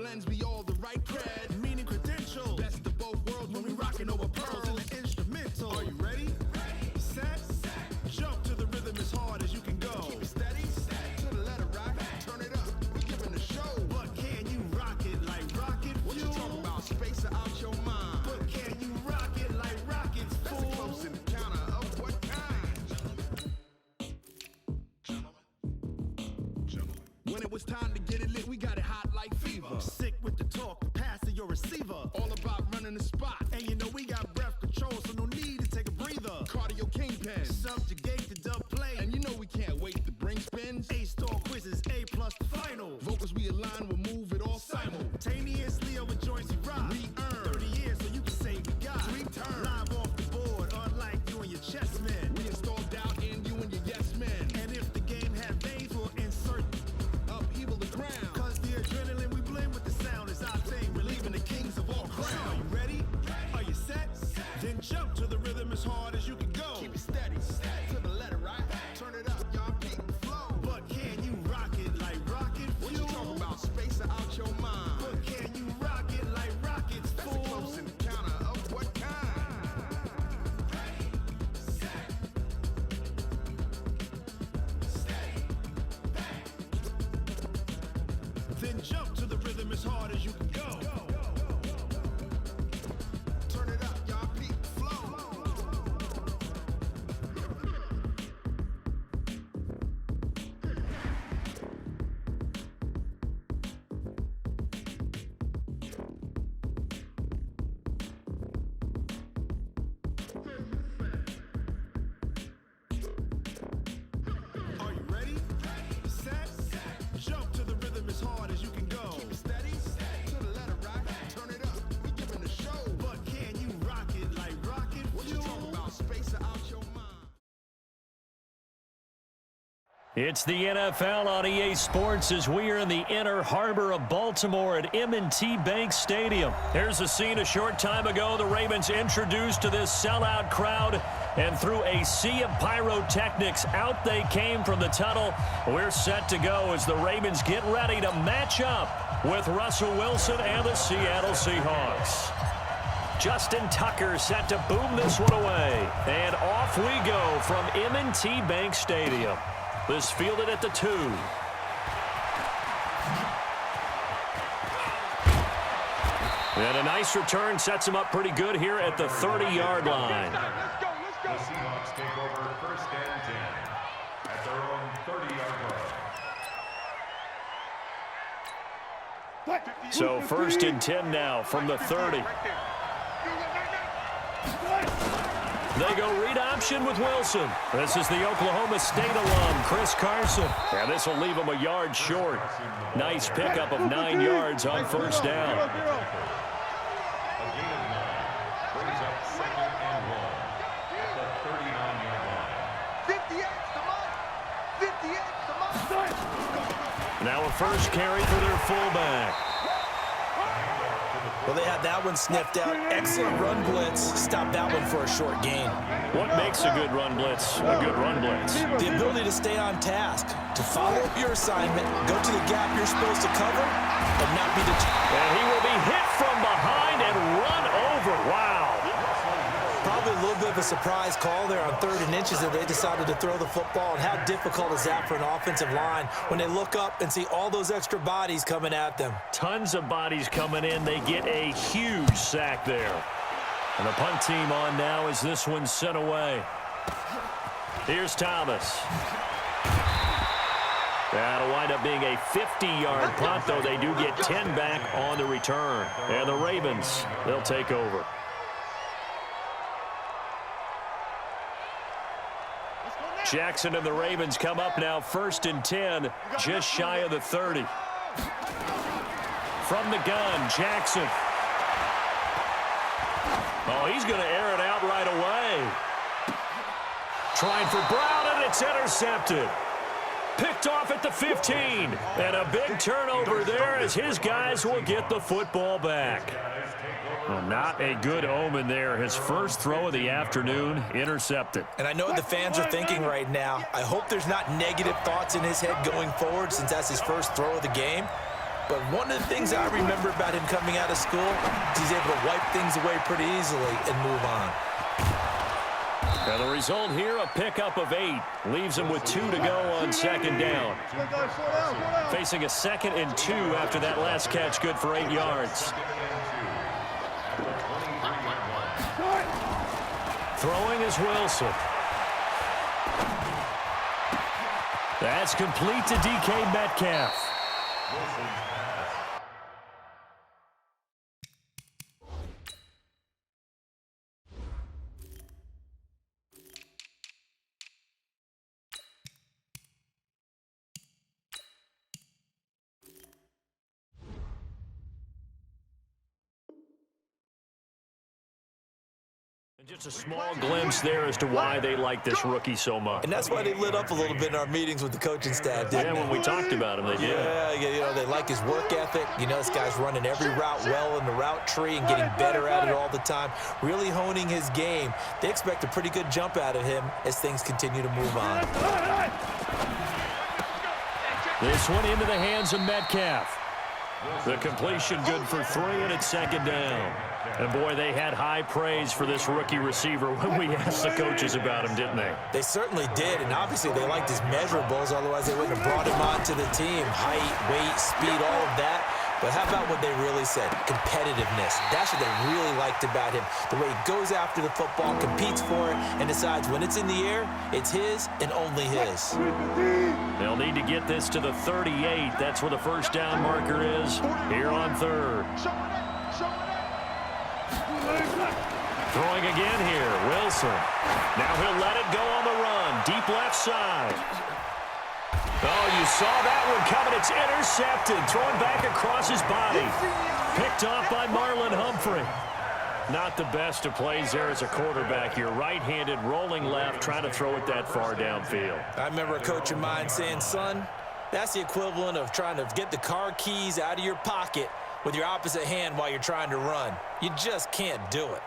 blends me all the right cred. Meaning credentials. Best of both worlds when we rockin' over pearls in the instrumental. Are you ready? Set. Jump to the rhythm as hard as you can go. Keep it steady. To the letter right. Turn it up. We're giving the show. But can you rock it like rocket fuel? What you talking about? Space out your mind. But can you rock it like rockets, fool? That's a close encounter of what kind? When it was time to get it lit, we got it hot like fever. Sick with the talk, pass to your receiver. All about running the spot. And you know we got breath control, so no need to take a breather. Cardio kingpin, subjugate the dub play. And you know we can't wait to bring spins. A-star quizzes, A+ the final. Vocals we align, we'll move it all simultaneously over joints we rock. We earn 30 years, so you can say we got. Sweet turn, live off the board, unlike you and your chess men. We install doubt in you and your yes men. And if the game had veins, we'll insert upheaval the ground. Cause the adrenaline we blend with the sound is our thing, relieving the kings of all crowns. Are you ready? Are you set? Then jump to the rhythm as hard as you can go. Keep it steady, to the letter right. Turn it up, y'all beat the flow. But can you rock it like rocket fuel? What you talking about? Space out your mind. But can you rock it like rockets, fool? That's a close encounter of what kind? Ready, set, steady, bang. Then jump to the rhythm as hard as you can go. Turn it up, y'all beat the flow. Are you ready? Set. Jump to the rhythm as hard as you can go. Keep it steady. To the letter right. Turn it up. We giving the show. But can you rock it like rocket fuel? What you talking about? Space out your mind. It's the NFL on EA Sports as we are in the inner harbor of Baltimore at M&T Bank Stadium. Here's a scene a short time ago. The Ravens introduced to this sellout crowd, and through a sea of pyrotechnics, out they came from the tunnel. We're set to go as the Ravens get ready to match up with Russell Wilson and the Seattle Seahawks. Justin Tucker set to boom this one away. And off we go from M&T Bank Stadium. This fielded at the 2. And a nice return sets him up pretty good here at the 30-yard line. The Seahawks take over 1st and 10 at their own 30-yard line. So 1st and 10 now from the 30. They go read option with Wilson. This is the Oklahoma State alum, Chris Carson. And this will leave him a yard short. Nice pickup of 9 yards on 1st down. A gain of 9 brings up 2nd and 1 at the 39-yard line. Now a first carry for their fullback. Well, they had that one sniffed out. Excellent run blitz. Stop that one for a short gain. What makes a good run blitz a good run blitz? The ability to stay on task, to follow up your assignment, go to the gap you're supposed to cover, and not be deterred. And he will be hit from behind and run over. Wow. Probably a little bit of a surprise call there on 3rd and inches that they decided to throw the football. And how difficult is that for an offensive line when they look up and see all those extra bodies coming at them? Tons of bodies coming in. They get a huge sack there. And the punt team on now as this one's sent away. Here's Thomas. That'll wind up being a 50-yard punt, though they do get 10 back on the return. And the Ravens, they'll take over. Jackson and the Ravens come up now 1st and 10, just shy of the 30. From the gun, Jackson. Oh, he's going to air it out right away. Trying for Brown, and it's intercepted. Picked off at the 15. And a big turnover there as his guys will get the football back. Well, not a good omen there. His first throw of the afternoon intercepted. And I know what the fans are thinking right now. I hope there's not negative thoughts in his head going forward since that's his first throw of the game. But one of the things I remember about him coming out of school is he's able to wipe things away pretty easily and move on. And the result here, a pickup of 8. Leaves him with 2 to go on second down. Facing a 2nd and 2 after that last catch, good for 8 yards. Throwing is Wilson. That's complete to DK Metcalf. Just a small glimpse there as to why they like this rookie so much. And that's why they lit up a little bit in our meetings with the coaching staff, didn't they? When we talked about him, they did. Yeah, you know, they like his work ethic. You know, this guy's running every route well in the route tree and getting better at it all the time, really honing his game. They expect a pretty good jump out of him as things continue to move on. This one into the hands of Metcalf. The completion good for 3, and it's second down. And, boy, they had high praise for this rookie receiver when we asked the coaches about him, didn't they? They certainly did, and obviously they liked his measurables. Otherwise, they wouldn't have brought him onto the team. Height, weight, speed, all of that. But how about what they really said? Competitiveness. That's what they really liked about him. The way he goes after the football, competes for it, and decides when it's in the air, it's his and only his. They'll need to get this to the 38. That's where the first down marker is here on 3rd. Throwing again here, Wilson. Now he'll let it go on the run. Deep left side. Oh, you saw that one coming. It's intercepted. Thrown back across his body. Picked off by Marlon Humphrey. Not the best of plays there as a quarterback. You're right-handed, rolling left, trying to throw it that far downfield. I remember a coach of mine saying, son, that's the equivalent of trying to get the car keys out of your pocket with your opposite hand while you're trying to run. You just can't do it.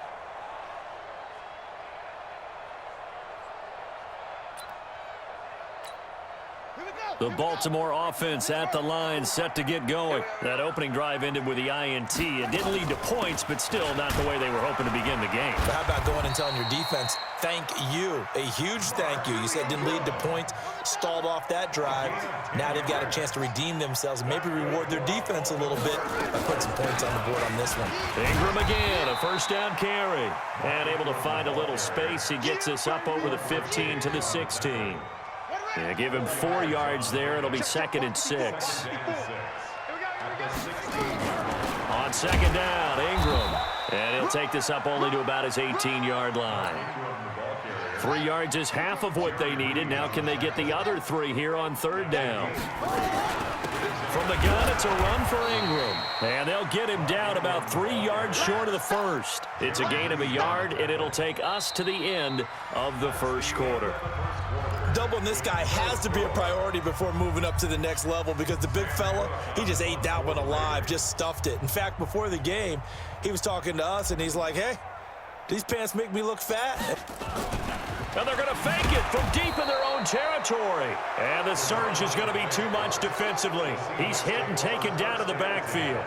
The Baltimore offense at the line, set to get going. That opening drive ended with the INT. It didn't lead to points, but still not the way they were hoping to begin the game. But how about going and telling your defense, thank you, a huge thank you. You said it didn't lead to points, stalled off that drive. Now they've got a chance to redeem themselves and maybe reward their defense a little bit by putting some points on the board on this one. Ingram again, a first down carry. And able to find a little space. He gets us up over the 15 to the 16. Yeah, give him 4 yards there. It'll be 2nd and 6. On second down, Ingram. And he'll take this up only to about his 18-yard line. 3 yards is half of what they needed. Now can they get the other 3 here on 3rd down? From the gun, it's a run for Ingram. And they'll get him down about 3 yards short of the first. It's a gain of a yard, and it'll take us to the end of the first quarter. Doubling this guy has to be a priority before moving up to the next level because the big fella, he just ate that one alive, just stuffed it. In fact, before the game, he was talking to us, and he's like, hey, these pants make me look fat. And they're going to fake it from deep in their own territory. And the surge is going to be too much defensively. He's hit and taken down to the backfield.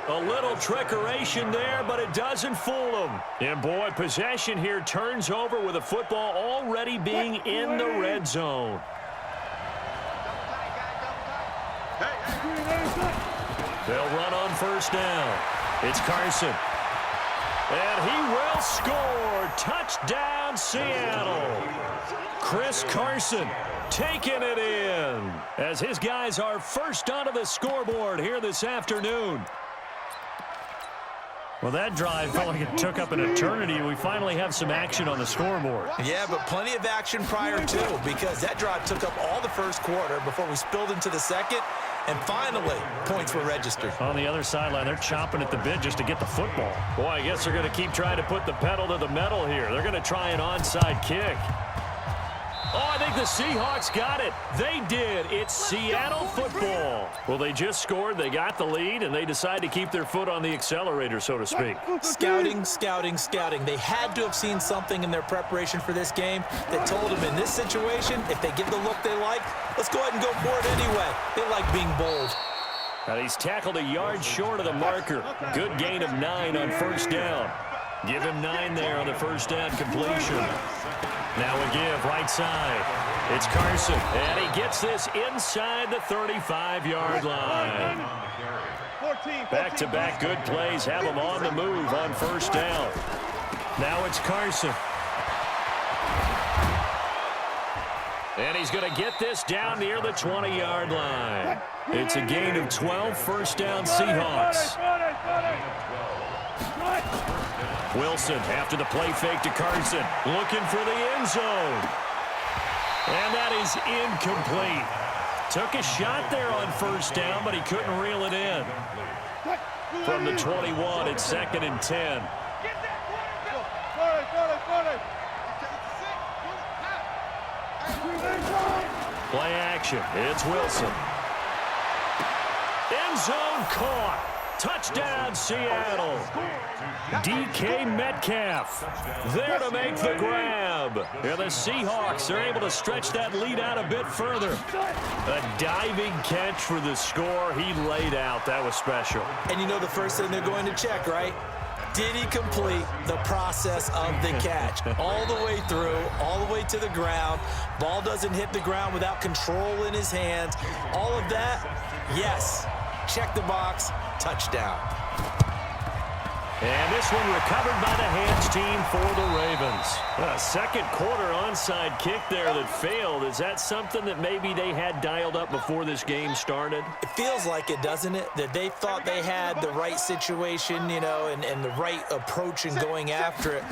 A little trickeration there, but it doesn't fool him. And, boy, possession here turns over with the football already being in the red zone. They'll run on first down. It's Carson. And he will score. Touchdown, Seattle. Chris Carson taking it in as his guys are first onto the scoreboard here this afternoon. Well, that drive felt like it took up an eternity. We finally have some action on the scoreboard. Yeah, but plenty of action prior to, because that drive took up all the first quarter before we spilled into the second, and finally, points were registered. On the other sideline, they're chomping at the bit just to get the football. Boy, I guess they're going to keep trying to put the pedal to the metal here. They're going to try an onside kick. Oh, I think the Seahawks got it. They did. It's Seattle football. Well, they just scored. They got the lead, and they decide to keep their foot on the accelerator, so to speak. Scouting, scouting, scouting. They had to have seen something in their preparation for this game that told them in this situation, if they give the look they like, let's go ahead and go for it anyway. They like being bold. And he's tackled a yard short of the marker. Good gain of 9 on first down. Give him 9 there on the first down completion. Now a give right side. It's Carson, and he gets this inside the 35-yard line. Back-to-back good plays have him on the move on first down. Now it's Carson. And he's going to get this down near the 20-yard line. It's a gain of 12, first down Seahawks. Wilson after the play fake to Carson, looking for the end zone. And that is incomplete. Took a shot there on first down, but he couldn't reel it in. From the 21, it's 2nd and 10. Play action. It's Wilson. End zone caught. Touchdown, Seattle. DK Metcalf there to make the grab. And the Seahawks are able to stretch that lead out a bit further. A diving catch for the score. He laid out. That was special. And you know the first thing they're going to check, right? Did he complete the process of the catch? All the way through, all the way to the ground. Ball doesn't hit the ground without control in his hands. All of that, yes. Check the box, touchdown. And this one recovered by the hands team for the Ravens. A second quarter onside kick there that failed. Is that something that maybe they had dialed up before this game started? It feels like it, doesn't it? That they thought they had the right situation, you know, and the right approach in going after it.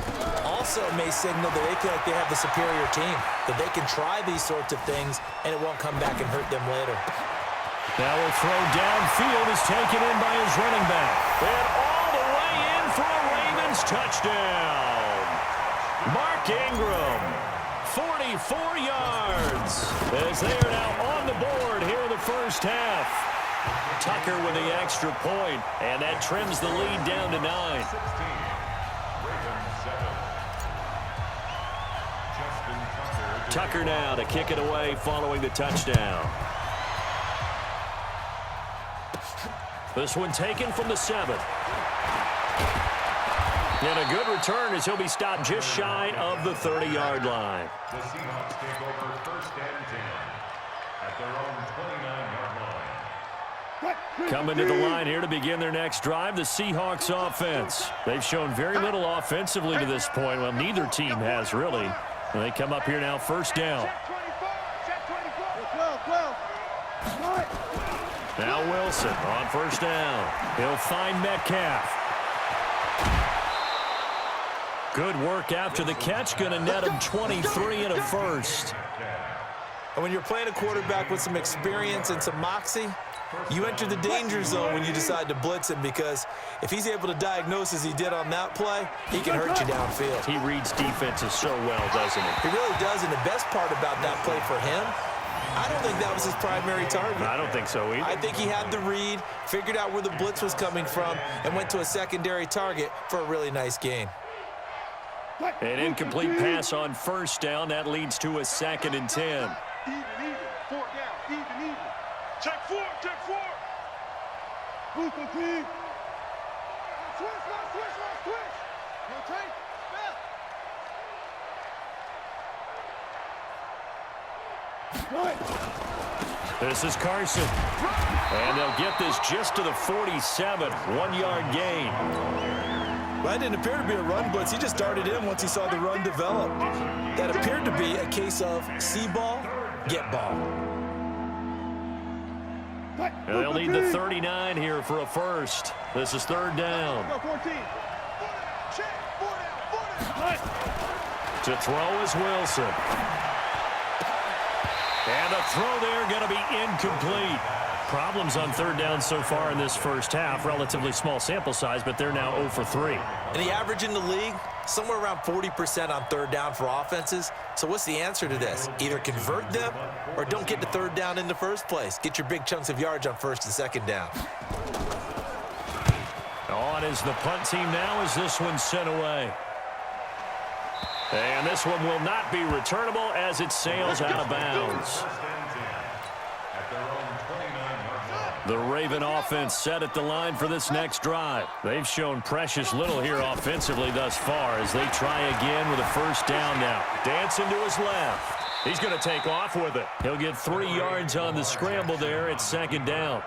Also may signal that they feel like they have the superior team, that they can try these sorts of things and it won't come back and hurt them later. Now a throw downfield is taken in by his running back. And all the way in for a Ravens touchdown. Mark Ingram, 44 yards, as they are now on the board here in the first half. Tucker with the extra point, and that trims the lead down to 9. Tucker now to kick it away following the touchdown. This one taken from the 7. And a good return as he'll be stopped just shy of the 30-yard line. The Seahawks take over first and 10 at their own 29-yard line. Coming to the line here to begin their next drive, the Seahawks offense. They've shown very little offensively to this point. Well, neither team has really. And they come up here now first down. Now Wilson on first down. He'll find Metcalf. Good work after the catch. Going to net him 23 and a first. And when you're playing a quarterback with some experience and some moxie, you enter the danger zone when you decide to blitz him, because if he's able to diagnose as he did on that play, he can hurt you downfield. He reads defenses so well, doesn't he? He really does, and the best part about that play for him, I don't think that was his primary target. I don't think so either. I think he had the read, figured out where the blitz was coming from, and went to a secondary target for a really nice gain. An incomplete pass on first down. That leads to a 2nd and 10. Even. 4 down. Even. Check 4. Move the team. Switch. Rotate. This is Carson. And they'll get this just to the 47. 1-yard gain. Well, that didn't appear to be a run blitz. He just darted in once he saw the run develop. That appeared to be a case of see ball, get ball. And they'll need the 39 here for a first. This is 3rd down. To throw is Wilson. And the throw there going to be incomplete. Problems on 3rd down so far in this first half. Relatively small sample size, but they're now 0 for 3. And the average in the league, somewhere around 40% on 3rd down for offenses. So what's the answer to this? Either convert them or don't get to 3rd down in the first place. Get your big chunks of yards on 1st and 2nd down. On is the punt team now as this one's sent away. And this one will not be returnable as it sails out of bounds. The Raven offense set at the line for this next drive. They've shown precious little here offensively thus far as they try again with a first down now. Dancing to his left. He's going to take off with it. He'll get 3 yards on the scramble there at second down.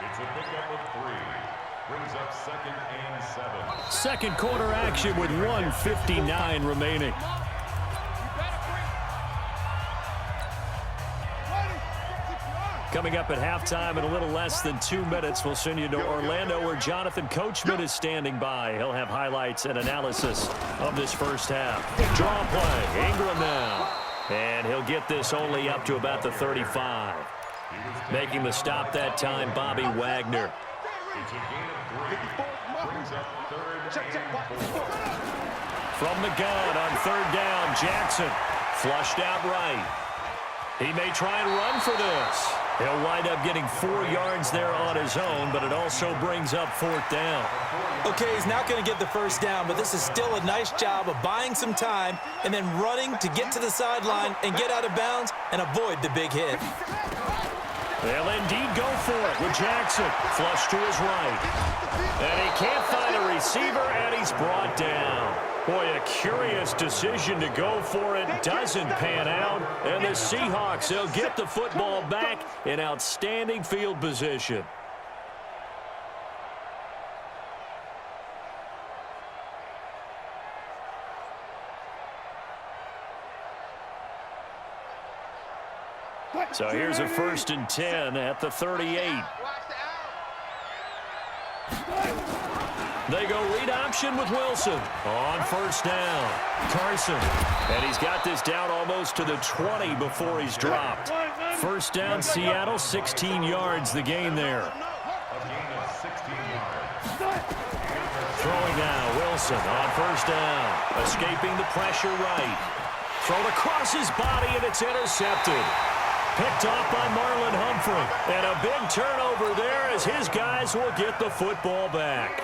It's a pickup of 3. Brings up 2nd and 7. Second quarter action with 1:59 remaining. Coming up at halftime in a little less than 2 minutes, we'll send you to Orlando where Jonathan Coachman is standing by. He'll have highlights and analysis of this first half. Draw play. Ingram now. And he'll get this only up to about the 35. Making the stop that time, Bobby Wagner. It's a gain of 3. Brings up 3rd and 4. From the gun on 3rd down, Jackson. Flushed out right. He may try and run for this. He'll wind up getting 4 yards there on his own, but it also brings up 4th down. Okay, he's not going to get the first down, but this is still a nice job of buying some time and then running to get to the sideline and get out of bounds and avoid the big hit. They'll indeed go for it with Jackson. Flush to his right. And he can't find a receiver, and he's brought down. Boy, a curious decision to go for it. Doesn't pan out. And the Seahawks, they'll get the football back in outstanding field position. So here's a 1st and 10 at the 38. They go read option with Wilson on 1st down. Carson, and he's got this down almost to the 20 before he's dropped. 1st down, Seattle, 16 yards the gain there. A gain of 16 yards. Throwing now, Wilson on 1st down. Escaping the pressure right. Thrown across his body, and it's intercepted. Picked off by Marlon Humphrey. And a big turnover there as his guys will get the football back.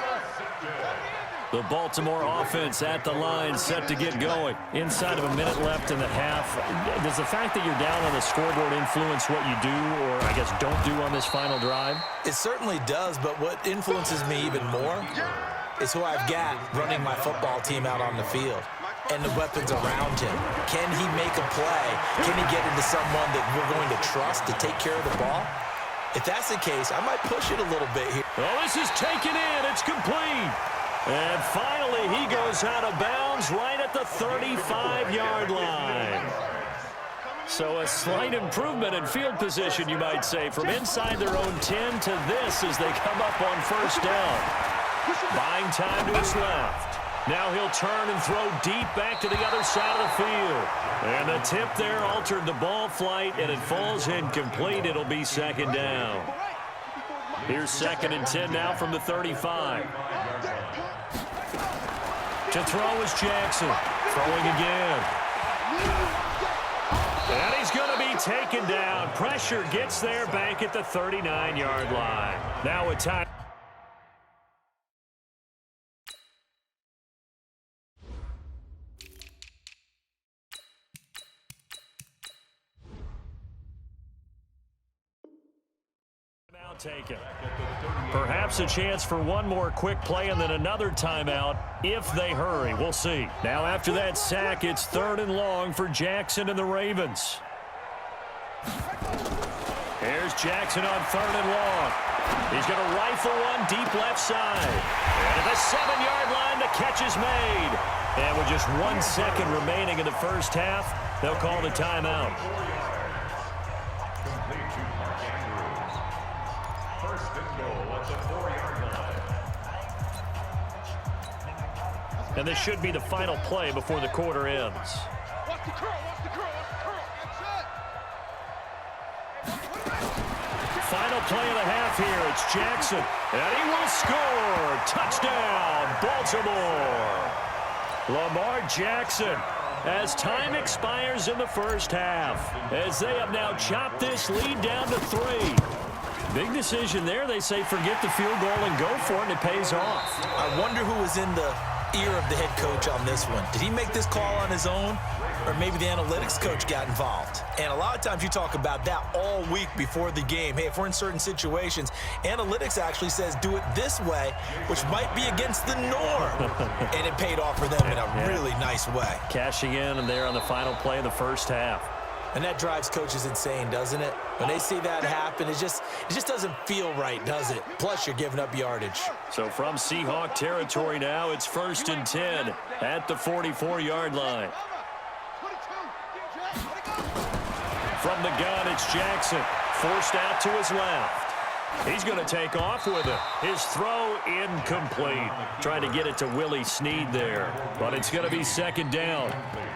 The Baltimore offense at the line set to get going. Inside of a minute left in the half. Does the fact that you're down on the scoreboard influence what you do or, I guess, don't do on this final drive? It certainly does, but what influences me even more is who I've got running my football team out on the field and the weapons around him. Can he make a play? Can he get into someone that we're going to trust to take care of the ball? If that's the case, I might push it a little bit here. Oh, this is taken in. It's complete. And finally, he goes out of bounds right at the 35-yard line. So a slight improvement in field position, you might say, from inside their own 10 to this as they come up on 1st down. Buying time to his left. Now he'll turn and throw deep back to the other side of the field. And the tip there altered the ball flight, and it falls incomplete. It'll be 2nd down. Here's 2nd and 10 now from the 35. To throw is Jackson. Throwing again. And he's going to be taken down. Pressure gets there back at the 39-yard line. Now a time. Taken. Perhaps a chance for one more quick play and then another timeout if they hurry. We'll see. Now after that sack, it's 3rd and long for Jackson and the Ravens. Here's Jackson on 3rd and long. He's going to rifle one deep left side. And at the 7-yard line, the catch is made. And with just 1 second remaining in the first half, they'll call the timeout. And this should be the final play before the quarter ends. Watch the curl, watch the curl, watch the curl. Final play of the half here. It's Jackson. And he will score. Touchdown, Baltimore. Lamar Jackson as time expires in the first half. As they have now chopped this lead down to 3. Big decision there. They say forget the field goal and go for it, and it pays off. I wonder who was in the ear of the head coach on this one. Did he make this call on his own? Or maybe the analytics coach got involved. And a lot of times you talk about that all week before the game. Hey, if we're in certain situations, analytics actually says do it this way, which might be against the norm. And it paid off for them in a really nice way. Cashing in and there on the final play of the first half. And that drives coaches insane, doesn't it? When they see that happen, it just doesn't feel right, does it? Plus, you're giving up yardage. So from Seahawk territory now, it's 1st and 10 at the 44-yard line. From the gun, it's Jackson. Forced out to his left. He's going to take off with it. His throw incomplete. Trying to get it to Willie Snead there. But it's going to be 2nd down.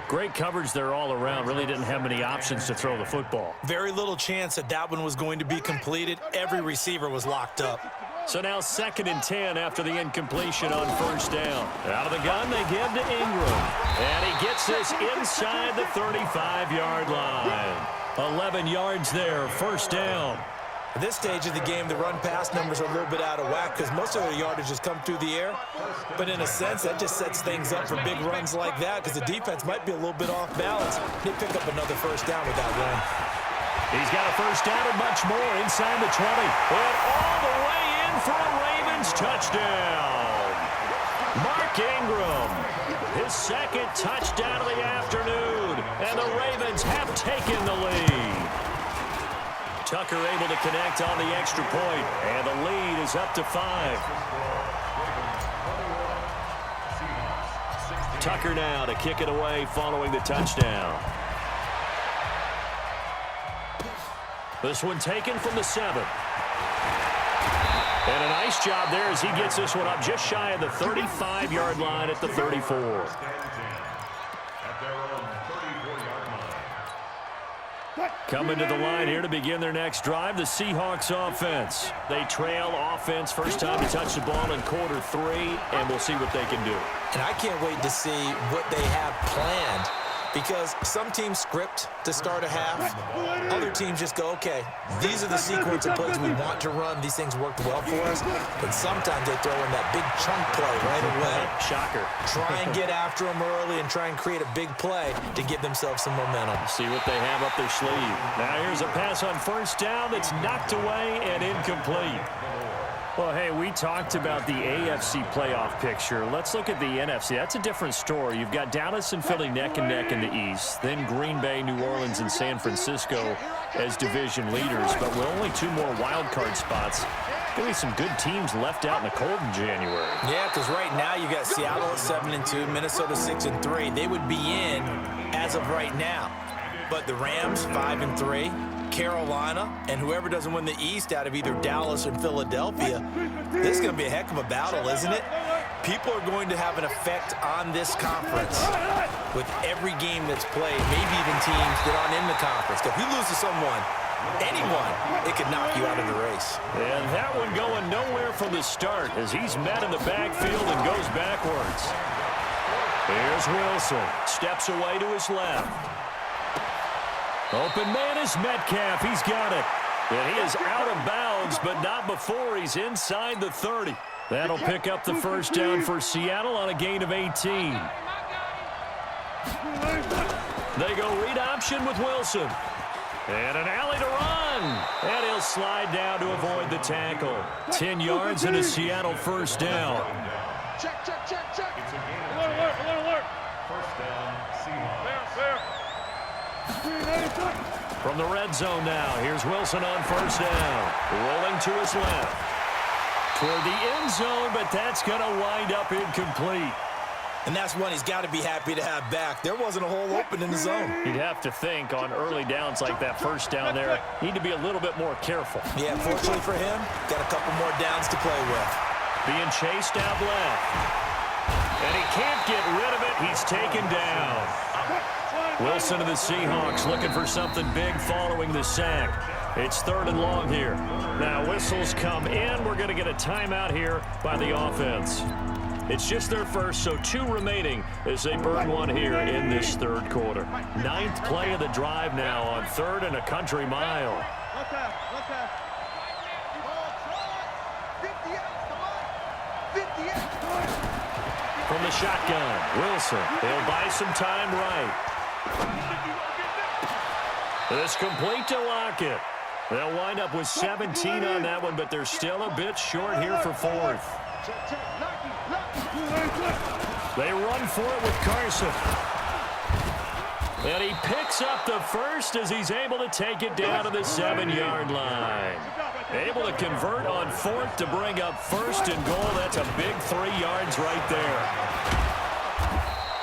Great coverage there all around. Really didn't have many options to throw the football. Very little chance that one was going to be completed. Every receiver was locked up. So now 2nd and 10 after the incompletion on 1st down. Out of the gun, they give to Ingram. And he gets this inside the 35-yard line. 11 yards there, 1st down. At this stage of the game, the run-pass numbers are a little bit out of whack because most of the yardage has come through the air. But in a sense, that just sets things up for big runs like that because the defense might be a little bit off balance. They pick up another 1st down with that run. He's got a 1st down and much more inside the 20. And all the way in for a Ravens touchdown. Mark Ingram, his 2nd touchdown of the afternoon. And the Ravens have taken the lead. Tucker able to connect on the extra point, and the lead is up to 5. Tucker now to kick it away following the touchdown. This one taken from the 7. And a nice job there as he gets this one up just shy of the 35-yard line at the 34. Coming to the line here to begin their next drive, the Seahawks offense. They trail offense, first time to touch the ball in quarter 3, and we'll see what they can do. And I can't wait to see what they have planned because some teams script to start a half. Other teams just go, okay, these are the sequence of plays we want to run. These things worked well for us. But sometimes they throw in that big chunk play right away. Shocker. Try and get after them early and try and create a big play to give themselves some momentum. See what they have up their sleeve. Now here's a pass on 1st down that's knocked away and incomplete. Well, hey, we talked about the AFC playoff picture. Let's look at the NFC. That's a different story. You've got Dallas and Philly neck and neck in the East. Then Green Bay, New Orleans, and San Francisco as division leaders. But with only 2 more wild card spots, going to be some good teams left out in the cold in January. Yeah, because right now you got Seattle at 7-2, Minnesota 6-3. They would be in as of right now. But the Rams 5-3. Carolina, and whoever doesn't win the East out of either Dallas or Philadelphia, this is going to be a heck of a battle, isn't it? People are going to have an effect on this conference with every game that's played, maybe even teams that aren't in the conference. If you lose to someone, anyone, it could knock you out of the race. And that one going nowhere from the start as he's met in the backfield and goes backwards. Here's Wilson. Steps away to his left. Open man is Metcalf. He's got it. And he is out of bounds, but not before he's inside the 30. That'll pick up the 1st down for Seattle on a gain of 18. They go read option with Wilson. And an alley to run. And he'll slide down to avoid the tackle. 10 yards and a Seattle 1st down. Check. It's a gain of 10. Alert. 1st down, Seahawks. Fair. From the red zone now, here's Wilson on 1st down. Rolling to his left. Toward the end zone, but that's going to wind up incomplete. And that's one he's got to be happy to have back. There wasn't a hole open in the zone. You'd have to think on early downs like that 1st down there, need to be a little bit more careful. Yeah, fortunately for him, got a couple more downs to play with. Being chased out left. And he can't get rid of it. He's taken down. Wilson of the Seahawks looking for something big following the sack. It's 3rd and long here. Now whistles come in. We're going to get a timeout here by the offense. It's just their first, so 2 remaining as they burn one here in this 3rd quarter. 9th play of the drive now on 3rd and a country mile. From the the shotgun. Wilson, he'll buy some time right. This complete to Lockett. They'll wind up with 17 on that one, but they're still a bit short here for fourth. They run for it with Carson. And he picks up the first as he's able to take it down to the 7-yard line. Able to convert on fourth to bring up first and goal. That's a big 3 yards right there.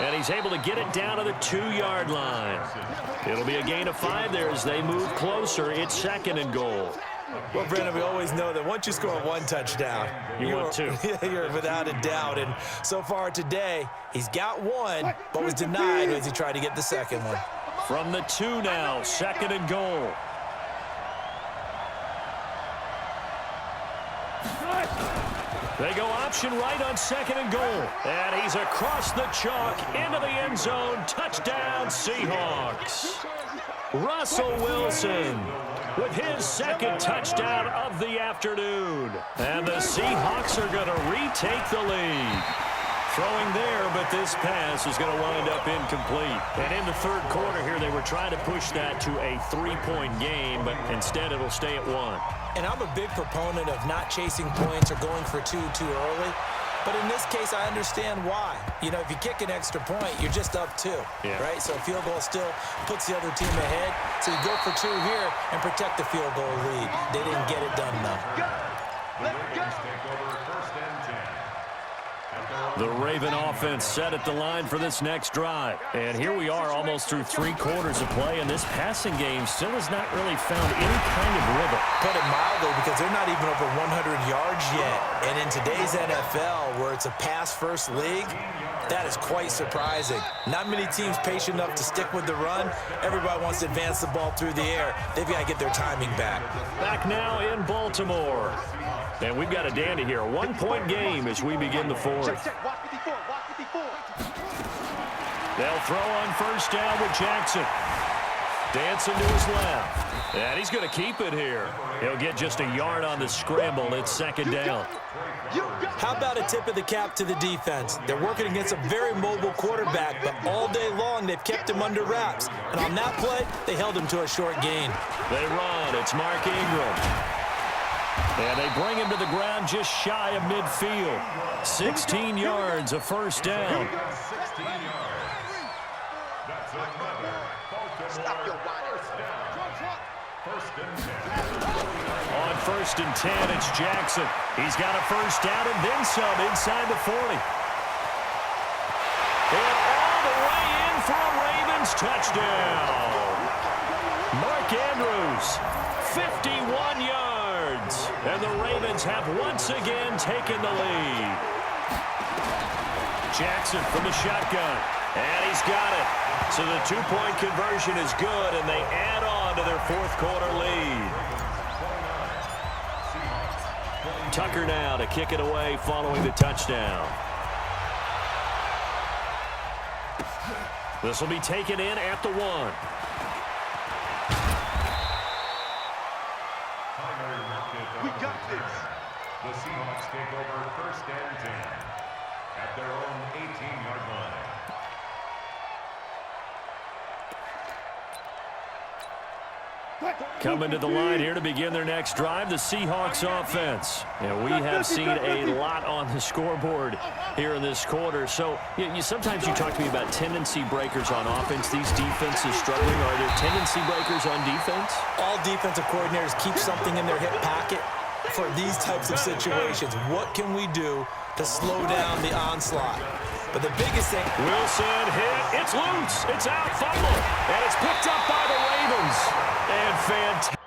And he's able to get it down to the 2-yard line. It'll be a gain of 5 there as they move closer. It's second and goal. Well, Brandon, we always know that once you score 1 touchdown, you want 2. You're without a doubt. And so far today, he's got 1, but was denied as he tried to get the second one. From the 2 now, second and goal. They go option right on second and goal. And he's across the chalk into the end zone. Touchdown, Seahawks. Russell Wilson with his second touchdown of the afternoon. And the Seahawks are going to retake the lead. Throwing there, but this pass is going to wind up incomplete. And in the third quarter here, they were trying to push that to a 3-point game, but instead it'll stay at 1. And I'm a big proponent of not chasing points or going for 2 too early. But in this case, I understand why. You know, if you kick an extra point, you're just up 2, right? So a field goal still puts the other team ahead. So you go for 2 here and protect the field goal lead. They didn't get it done, though. The Raven offense set at the line for this next drive. And here we are almost through 3 quarters of play, and this passing game still has not really found any kind of rhythm. Put it mildly, because they're not even over 100 yards yet. And in today's NFL, where it's a pass-first league, that is quite surprising. Not many teams patient enough to stick with the run. Everybody wants to advance the ball through the air. They've got to get their timing back. Back now in Baltimore. And we've got a dandy here. A 1-point game as we begin the fourth. They'll throw on first down with Jackson. Dancing to his left. And he's going to keep it here. He'll get just a yard on the scramble. It's second down. How about a tip of the cap to the defense? They're working against a very mobile quarterback, but all day long they've kept him under wraps. And on that play, they held him to a short gain. They run. It's Mark Ingram. And they bring him to the ground just shy of midfield. 16 yards, a first down. On first and 10, it's Jackson. He's got a first down and then some inside the 40. And all the way in for a Ravens touchdown. Mark Andrews, 51 yards. And the Ravens have once again taken the lead. Jackson from the shotgun. And he's got it. So the 2-point conversion is good, and they add on to their fourth quarter lead. Tucker now to kick it away following the touchdown. This will be taken in at the 1. We got this. The Seahawks take over first and 10 at their own 18-yard line. Coming to the line here to begin their next drive, the Seahawks offense. And we have seen a lot on the scoreboard here in this quarter. So sometimes you talk to me about tendency breakers on offense. These defenses struggling. Are there tendency breakers on defense? All defensive coordinators keep something in their hip pocket for these types of situations. What can we do to slow down the onslaught? But the biggest thing... Wilson hit. It's loose. It's out. Fumble. And it's picked up by the Ravens. And fantastic.